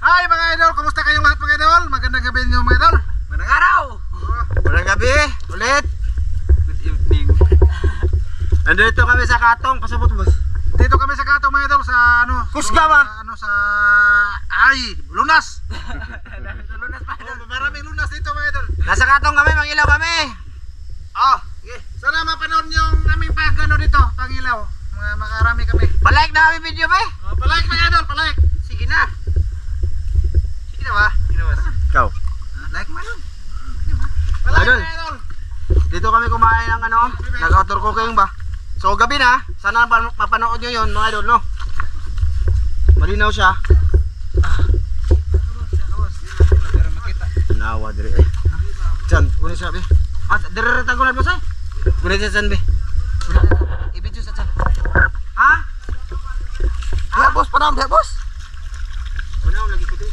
Hi mga idol, kumusta kayong lahat mga idol? Magandang gabi niyo mga idol. Magandang araw! Magandang gabi ulit. Good evening. Nandito kami sa Katong, pasabot boss. Dito kami sa Katong mga idol sa ano? Kusgawa. Sa Lunas. Lunas pa. Maraming lunas dito mga idol. Nasa Katong kami, mangilaw kami. Oh, okay. Sana mapanood niyo yung aming pag-ano dito, pangilaw. Mga makarami kami. Palike na kami video ba? Palike mga idol, palike. Sige na. Sige na ba? Sige na boss. Ikaw. Like mo yun. Palike Idol. mga idol. Dito kami kumain ng ano, nag-outdoor cooking ba? So gabi na, sana mapanood nyo yun mga idol, no? Malinaw siya. Nawa dire eh. Diyan, kunin siya be. Dire retagulan mo say. Kunin siya be. I-video sa dyan. Ha? Biya boss, panahon biya boss. Panahon lagi ko din.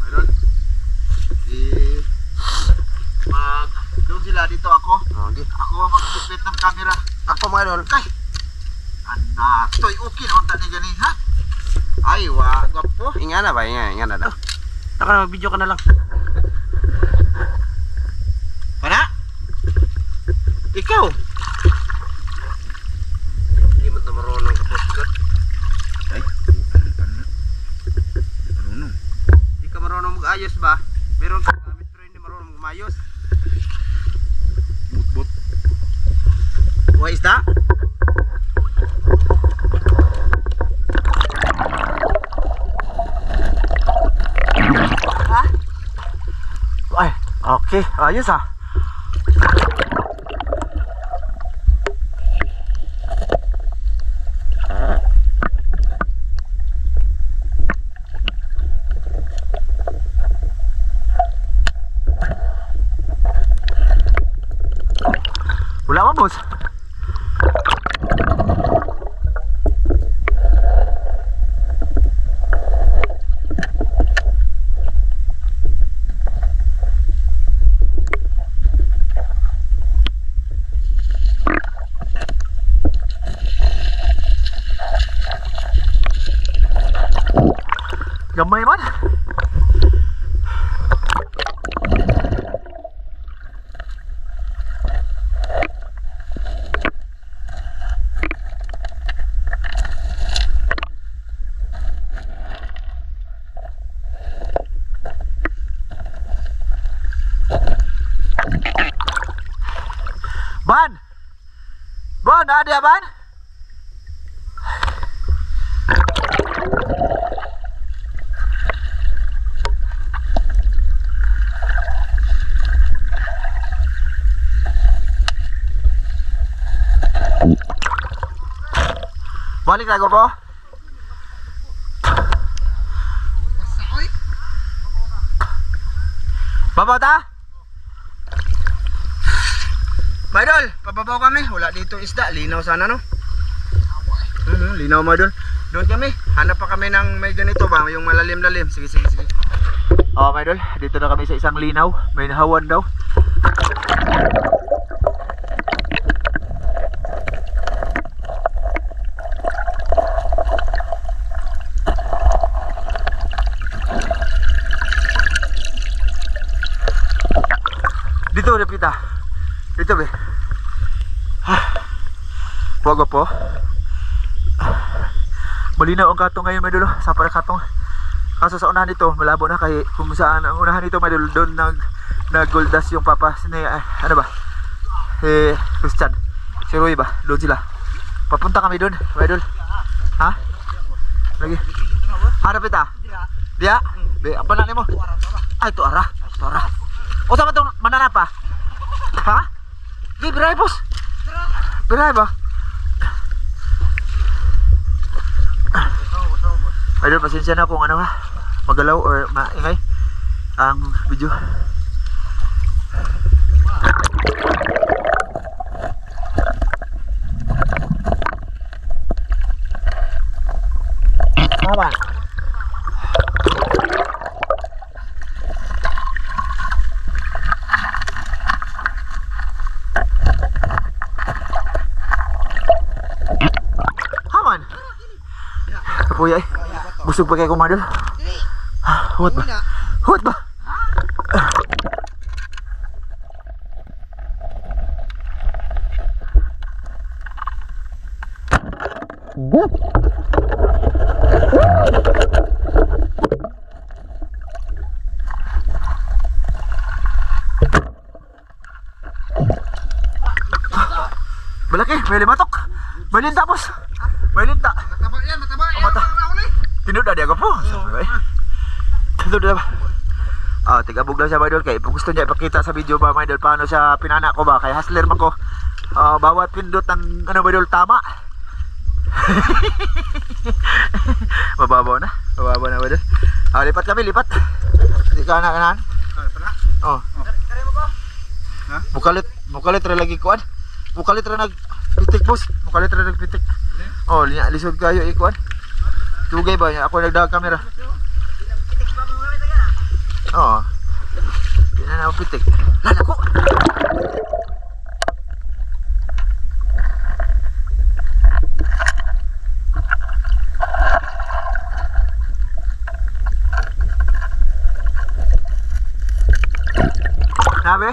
Mayroon. Doon sila, dito ako. Okay. Ako mag-split ng camera. Ako mga idol. Kay! Anak, toy okay naman tani gani ha? Ay, wa, gwapo. Inga na ba? Inga na lang. Taka na, mag-video ka na lang. Pana? Ikaw? Hindi mo ito marunong sa postcard. Ay, marunong. Hindi ka marunong mag-ayos ba? Meron ka gamit pero hindi marunong mag-ayos. But. What is that? Ha? Ay, okay. Ayos ah. Wala ka boss. Gamay man. Ban! Ban, ada ban? Balik lagi po. Babaw ta? Madol, pababaw kami. Wala dito isda. Linaw sana no? Linaw madol. Doon kami. Hanap pa kami ng may ganito ba? Yung malalim-lalim. Sige. Oh madol, dito na kami sa isang linaw. May nahawan daw. Dito repita. Dito be. Wago po. Malinaw ang katong ngayon may dulo. Sa para katong. Kaso sa unahan nito malabo na kay kung saan ang unahan nito may dulo doon nag-goldas yung papa ni ano ba? Christian. Si Roy ba? Doon sila. Papunta kami doon, may dulo. Ha? Lagi. Harap ita. Dia. Be, apa na nimo? Ay, to ara. O sa matong mananapa? Ha? Di biray boss. Biray ba? Idol, pasensya na kung ano ha, magalaw or maingay ang video. Tama. kuya eh. Busog pa kayo kumadol. Huwag ba? Huwag ba? Malaki, may limatok. May linta, boss. May linta. Mataba yan, mataba. Oh, mata. Tinood na di ako po. Tinood na ba? Ah, tigabog lang siya mga idol. Kaya gusto niya ipakita sa video ba mga idol paano siya pinana ko ba. Kaya hustler man ko. Bawat pindot ng ano mga idol tama. Mababaw na. Mababaw na mga idol. Lipat kami, lipat. Hindi ka na. Oh. Kare mo ko? Ha? Mukalit ra lagi kuan. Mukalit ra nagpitik boss. Mukalit ra nagpitik. Oh, linya lisod kayo ikuan. Tugay ba ako nagdag kamera. Oo. Hindi na ako pitik. Lala ko! Sabi?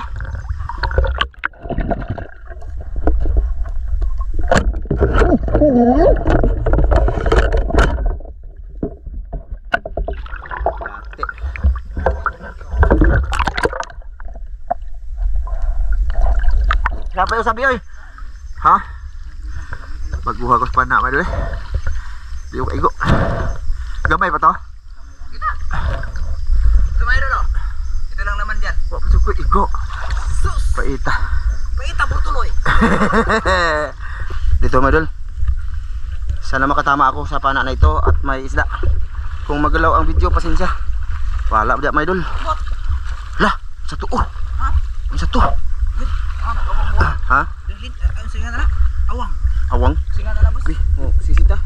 Siapa yung sabi oy? Ha? Magbuha ko sa pana mga idol eh. Di ko kaigo. Gamay pa to? Gamay dolo. Ito lang naman dyan. Wala pa ko igo. Sus! Paita. Paita, burtuloy. Dito mga idol. Sana makatama ako sa pana na ito at may isda. Kung magalaw ang video, pasensya. Wala ba mga idol? Lah, satu. Ha? Ang satu. Ha? Singa na na. Awang. Awang? Singa na na, boss. Oh, sisita.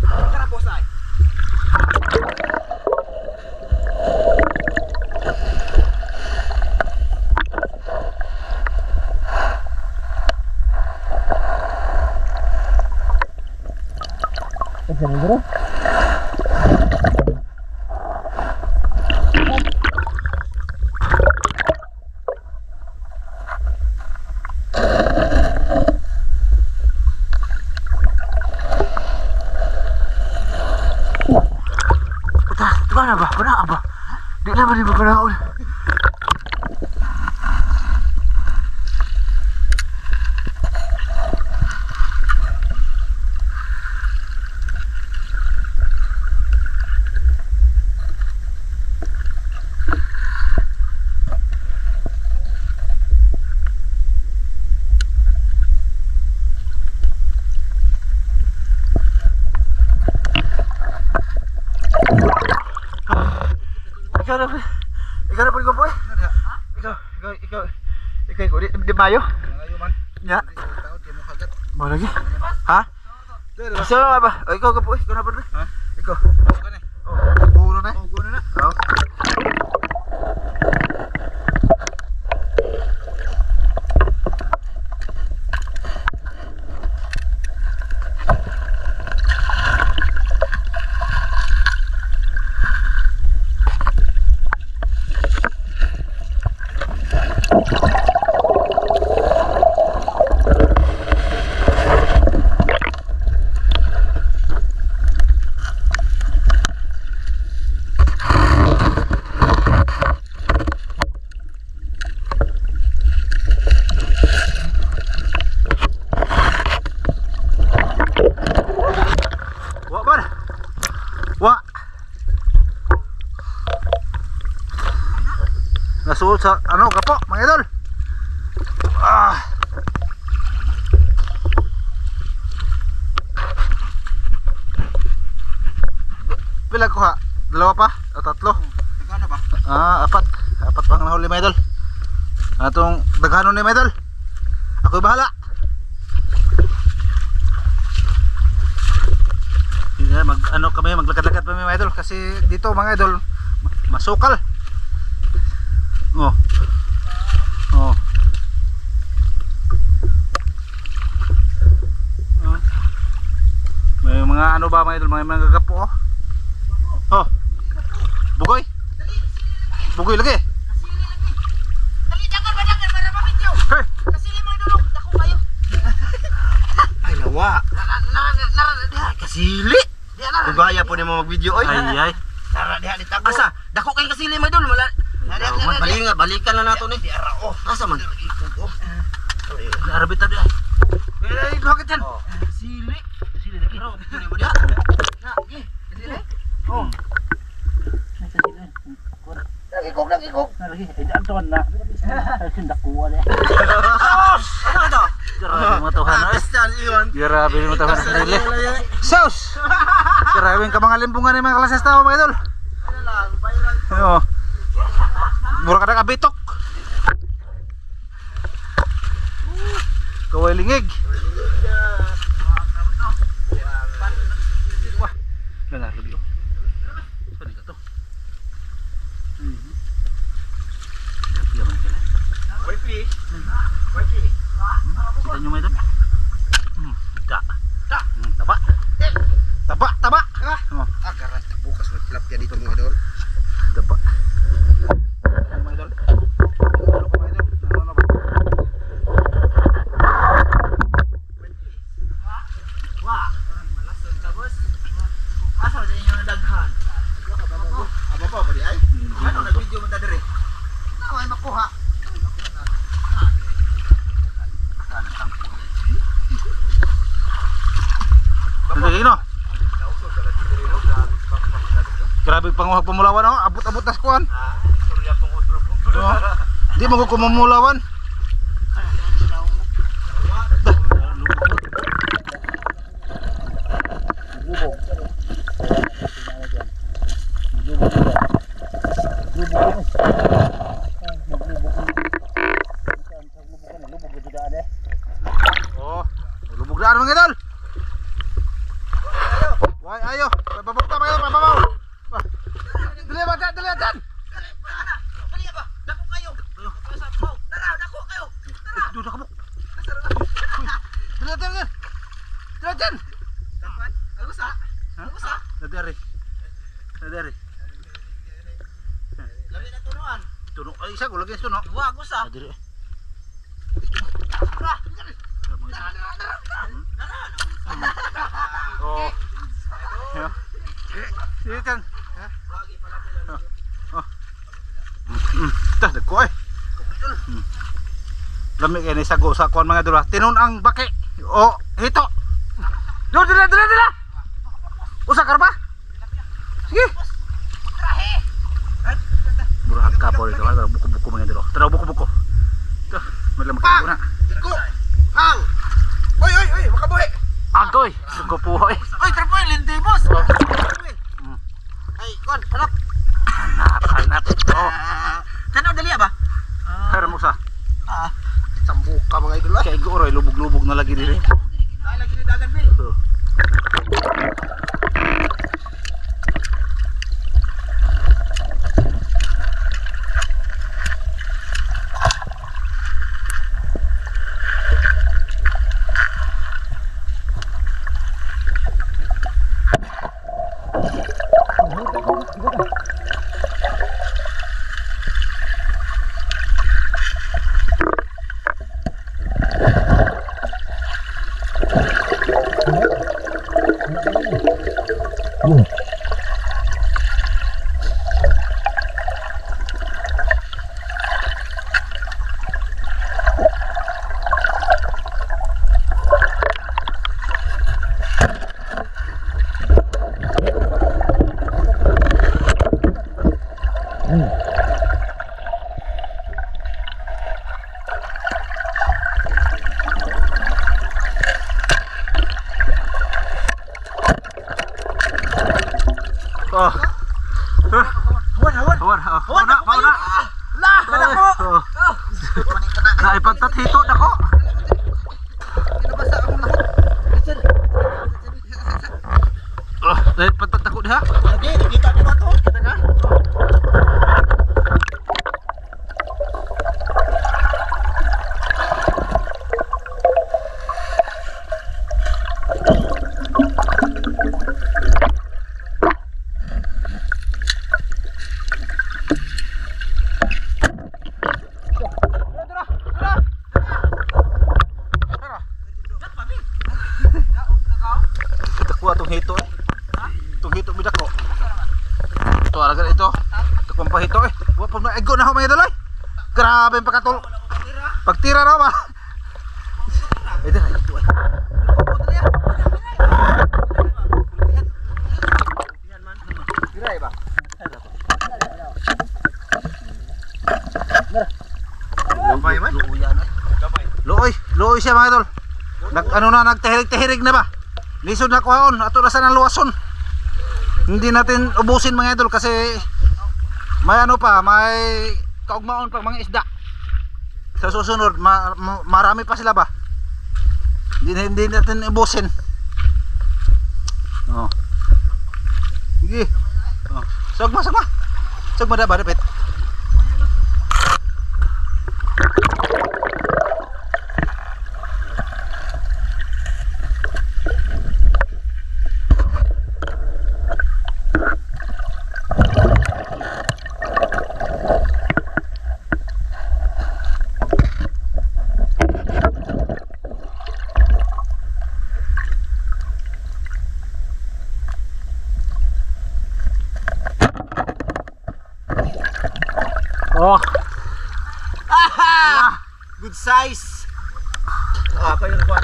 Tara, boss ay. Mana ba? Pernah ba? Di naman di ba pernah? Ikaw na po ko po eh. Ikaw di mayo. Ya. Mau lagi? Ha? So apa? Ikaw ka po eh. Ikaw na po. Ha? Ikaw. Oh, guno na. Oh, guno na. Oh. Nasuot sa ano ka po mga idol. Pila ko ha? Dalawa pa? O tatlo? Dagana ba? Apat. Apat pang nahuli mga idol. Atong daghanon ni mga idol. Ako'y bahala. Ano kami maglakad-lakad pa mga idol kasi dito mga idol masukal. Oh. Oh. May mga Mga ano ba mga idol, mga gagapo oh. Oh. Bugoy. Bugoy lagi. Dali jangan banyakan para mabidyo. Hey. Kasili mo idulog, dako kayo. Ay nawa. Diha Kasili. diha na. Bugaya po nimo mag-video oy. Ay. Nara diha ditago. Asa? Dako kay kasili mo idol. Nara Balinga, balikan na nato ni. oh. Asa man? Arabit tabi ay. Ay, duha ka dyan. Oh. Kasili. Kasili lagi. Pero video ni mo diha. Na, gi. Kasili. Oh. Nagikog. Lagi, anton na. Sindakuan eh. Ano ito? Grabe mo tuhan ay. Kasal iyon. Grabe mo tuhan dili. Sauce. Grabe ka mga limbungan ni mga klases tao mga idol. Ano lang, viral to. Oo. Mura ka na kabitok. Kaway lingig. Wah, langar lagi oh. Saan ka to? Grabe naman sila. Wifi. Kita nyo may doon? Taba. Taba. Oh, Agaran bukas may flap ya dito mga idol. taba. Mga idol. Ano po mga idol? Ano ba? Wah, malason ka boss. Asa dyan yung daghan? Aba pa di ay? Ano nag-video mo ta dire? Ako ay makuha. Nanti no. Grabe panguhag pamulawan oh, abot-abot tas kuan. Oh, di mo ko kumamulawan. Oh, lubog daan mga idol. Why ayo, bababok ta mga idol, bababaw. Dali ba dyan, dali dyan. Dali ba? Dako kayo. Tara, dako kayo. Doon na kabuk. Dali dyan. Dali dyan. Dapat? Agusa? Agusa? Nadari. Nadari. Lari na tunuan. Tuno ay isa ko lagi tuno. Wa agusa. Nadari. Tara. Oh. Ya. Sige kan. Tah deko ay. Lami kay ni sago sa kon mga idol. Tinon ang baki. Oh, hito. Yo dira. Usa karba? Sige. Murah ka po dito, tara buko-buko mga idol. Tara buko-buko. Ito, may lamang ka na. Iko. Hang. Oy, makabuhi. Agoy, sugo po ay. Oy, trapoy, lindi boss. Ay, kon, hanap. Hanap. Oh, Tanaw dali ba? pero mo sa. Sambuka mga idol ay. Kaya oroy lubog-lubog na lagi dili. Lagi ni dagan bil. So. Oh. Hawan. Hawan. Lah, kada ko. Oh. Naipantat hito na ko. Kinabasa ako na. Richard. Oh, naipantat ako diha. Lagi, kita ko ba to? Kita ka? dako atong hito eh. Itong hito mi dako. Ito araga ito. Ito pang pahito eh. Wa pa na ego na ho mga idol ay. Grabe ang pagkatul. Pagtira na ba? Ito na ito ay. Tira ba? Gamay man. Luoy siya mga idol. Nagtehirig na ba? Lisod na kuhaon, ato na sana luwason. Hindi natin ubusin mga idol kasi may ano pa, may kaugmaon pag mga isda. Sa susunod, marami pa sila ba? Hindi natin ubusin. Oh. Sige. Oh. Sagma. Sagma na ba, repet? Oh. Good size. Pa yung kwan.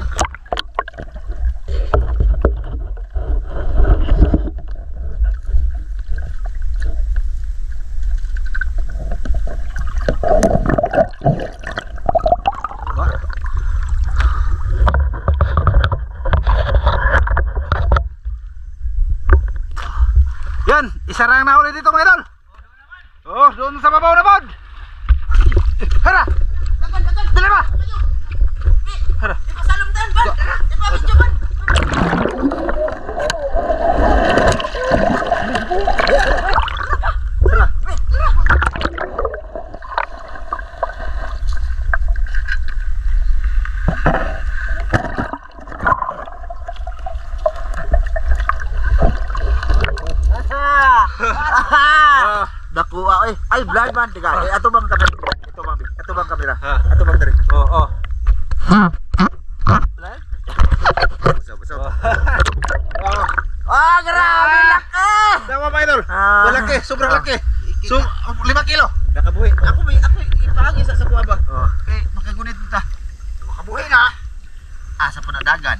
Yan, isarang na ulit dito mga idol. Oh, doon sa babaw na bod. Hara. Dali ba? Hara. Ipasalom dan, ban. Ipabidyo, ban. Nakuha eh. Ay, blind man. Tiga. Ato bang kamera? Ato bang kamera? Ha. Ato bang dari? Oh. So. Ah, grabe laki! Tama mga idol. Ah. Malaki, sobrang laki. So, 5 kilo. Nakabuhi. Ako ipagi sa kuha ba? Oh. Okay, makagunit ta. Makabuhi na. Asa pa na dagan.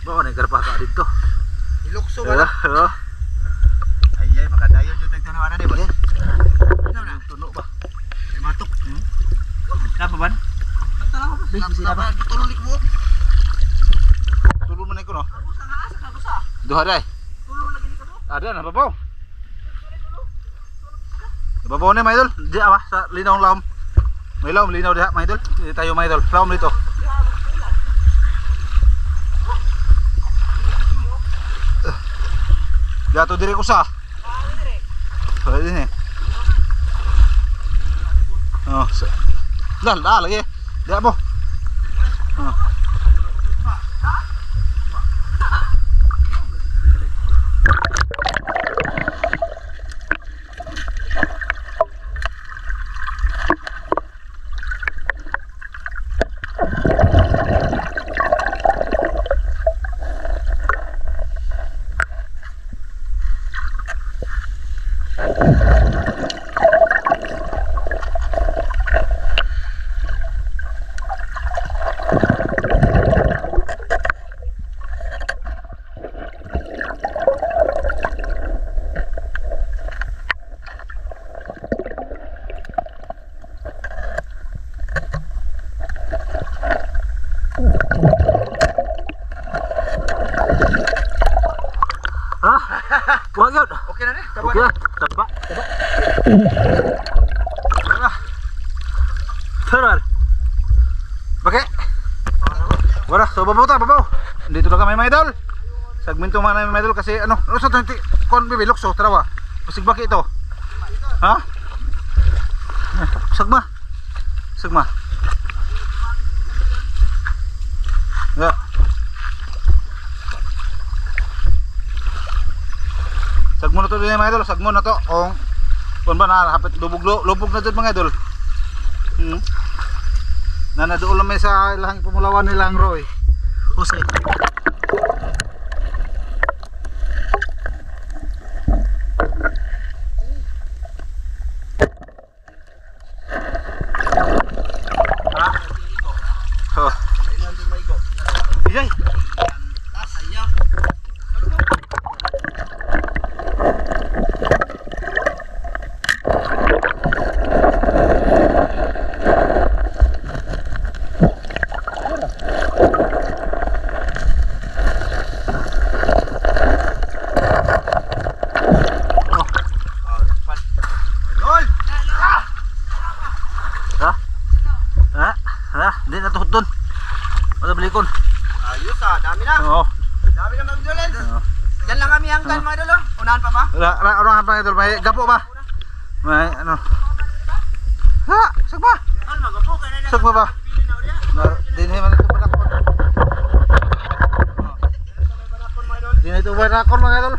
Baka nagkarpa ka dito. Ilukso ba na? Oh. Ay, makadayon yung tagtanawanan eh, boss. Tuno ba? Matok. Kapa ban? Sila ba? Tunulik mo. Tulo mo na ko no. Duha day. Ada na babaw. Babaw na mga idol. Di ba sa linaw laom. May laom linaw diha mga idol. Di tayo mga idol. Laom dito. Gato dire ko sa. Pwede ni. Oh, lagi. Di mo. Oh. Wag yun. Okay na ni. Okay na. Taba. Sarar. Bakit? Wala, so babaw. Dito na kami mga idol. Segmento man namin mga idol kasi ano sa tanti kon bibilok so trawa. Pasig baki ito. Ha? Sagma. Ya. Sagmo na to din mga idol, sagmo na to. Kung ba na hapit lubog na dyan mga idol. Nanadoon lang may sa ilang pumulawan nilang Roy. Jose. hanggan mga idol, oh. Unahan pa ba? Unahan pa idol, may gapo ba? May ano? Ha, sagba. Sagba ba? Dinhi man ito balakon. Dinhi ito balakon mga idol.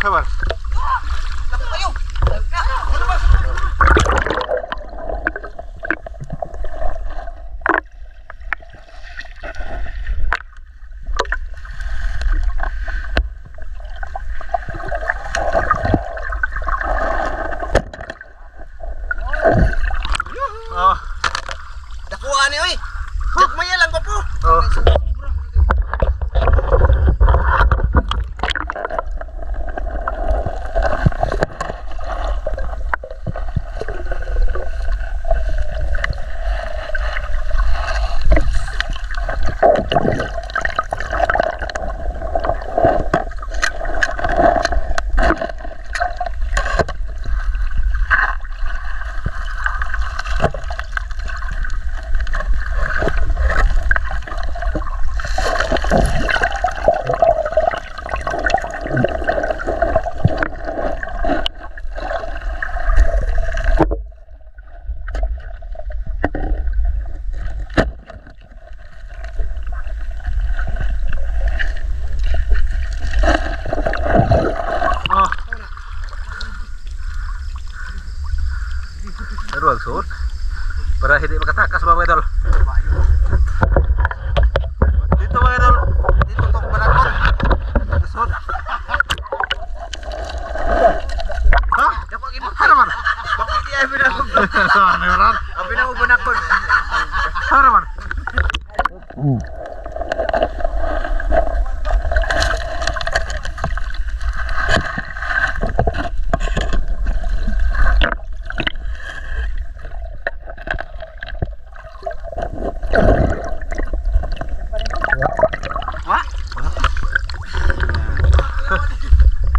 Kabar. Oh. Dakuha ni oy. Jet mo yan lang ko po. Oh. Pero ang suot para hindi makatakas mga idol. Dito mga idol, dito tong balakon. Suot. Ha? Dapat ibo. Ano naman? Bakit di ay binakon? Ano naman? Ang binakon. Ano naman?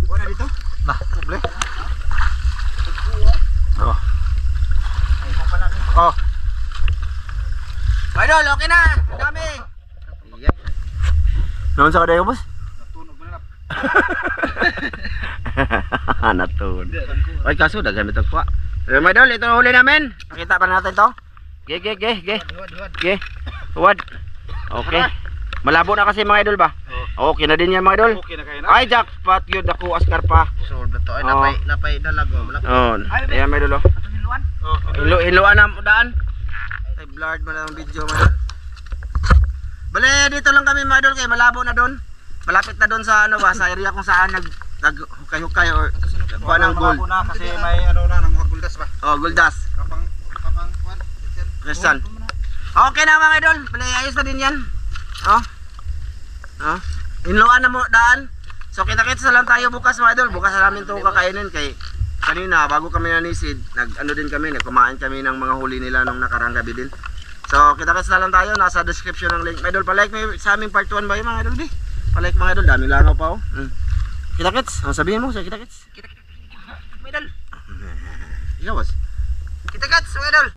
Wala dito. Nah, boleh. Oh. Oh. Idol, okay na. Ang dami. Naman sa kadaya boss? Natun. Ay kaso daghan bitaw kwa. Mga idol, ito na huli namin. Pakita pa natin to. Ge. Huwad. Okay. Malabo na kasi mga idol ba? Okay na din yan mga idol. Okay na kayo na. Ay jackpot yun ako Oscar pa. Solve na to. Ay, Oh. napay dalago. Oh, ayan mga idol. Oh. Iluan na daan. Ay blurred mo na ang video mga idol. Bale dito lang kami mga idol kay malabo na doon. Malapit na doon sa ano ba sa area kung saan nag-hukay or kuha ng gold. Na kasi may ano na nang guldas ba? Oh, guldas. Kapang kuan. Kristal. Okay na mga idol. Bale ayos na din yan. Oh. Oh. Inluan na mo daan. So kita-kits na lang tayo bukas mga idol. Bukas na namin 'to kakainin kay kanina bago kami nanisid, nag-ano din kami, kumain kami ng mga huli nila nung nakarang gabi din. So kita-kits na lang tayo, nasa description ng link. Mga idol, pa-like mo sa aming part 1 ba yung mga idol di? Pa-like mga idol, daming langaw pa oh. Kita-kits, ang sabihin mo sa kita-kits. Kita-kits. Mga idol. Ikaw boss. Kita-kits mga idol.